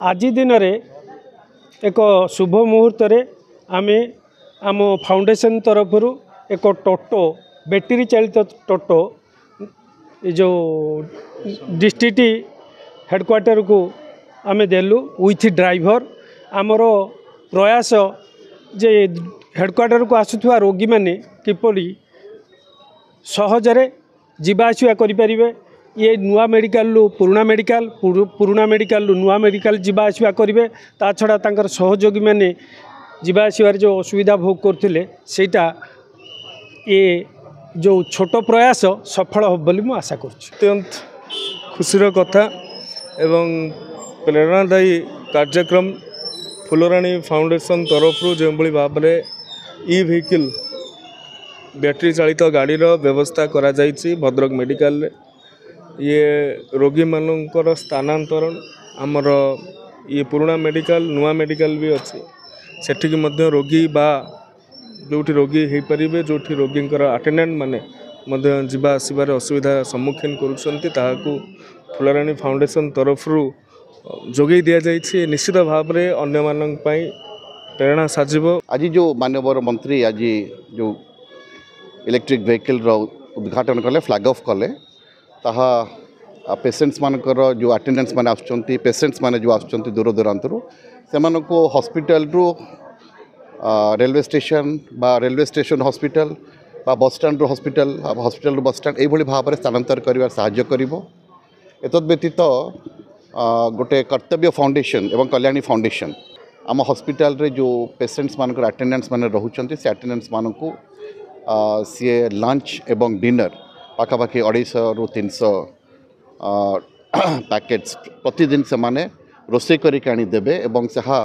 आज दिन एक शुभ मुहूर्त आम आम फाउंडेशन तरफ एक टोटो बैटेरी चालित टोटो जो डिस्ट्रिक्ट हेडक्वार्टर को आम देलु विथ ड्राइवर आमर प्रयास जे हेडक्वार्टर को आसुवा रोगी मैंने किपरि सहजरे जीवा आसिया करें ये नुआ मेडिकल पुराना मेडिकल नुआ मेडिकल जीवा आसिया करेंगे ता छड़ा तांकर सहयोगी मैंने जीवा आसबार जो असुविधा भोग करते सेटा ये जो छोट प्रयास सफल हो बोली मु आशा अत्यंत खुशीर कथा एवं प्रेरणादायी कार्यक्रम फुलराणी फाउंडेशन तरफ जो भाव में ई व्हीकल बैटेरी चालित गाड़ी व्यवस्था करा जाइछि भद्रक मेडिकल ये रोगी मानकर स्थानांतरण आमर ये पुराना मेडिकल नुआ मेडिकल भी अच्छे सेठिकी मध्य रोगी बा जोठी रोगी हो पारे जो रोगी अटेंडेंट माने जीवा आसबार असुविधा सम्मुखीन करूँ फुलराणी फाउंडेशन तरफ जोगे दि जाइए निश्चित भाव में अन्य मानन पई प्रेरणा साजिब। आज जो माननीय मंत्री आज जो इलेक्ट्रिक व्हीकल उद्घाटन कले फ्लैग ऑफ कले ताहा पेशेंट्स मानकर जो अटेंडेंट्स माने आसुचंती पेशेंट्स माने जो आसुचंती दूर दूरांतरू से हॉस्पिटल रु रेलवे स्टेशन हॉस्पिटल बा बस स्टैंड रो हॉस्पिटल हॉस्पिटल बस स्टैंड यही भाव में स्थानांतर कर साहाय्य करिवो। एतद व्यतीत गोटे कर्तव्य फाउंडेशन एवं कल्याणी फाउंडेशन आम हॉस्पिटल रे जो पेशेंट्स मानकर अटेंडेंट्स माने रहउचंती से अटेंडेंट्स मानकू सी लंच एवं डिनर पाखापाखि 250 रु 300 पैकेट्स प्रतिदिन से माने रोषे करी देबे एवं सहा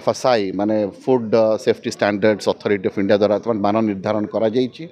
फसाई माने food safety standards authority of India द्वारा मान निर्धारण करा जाइछि।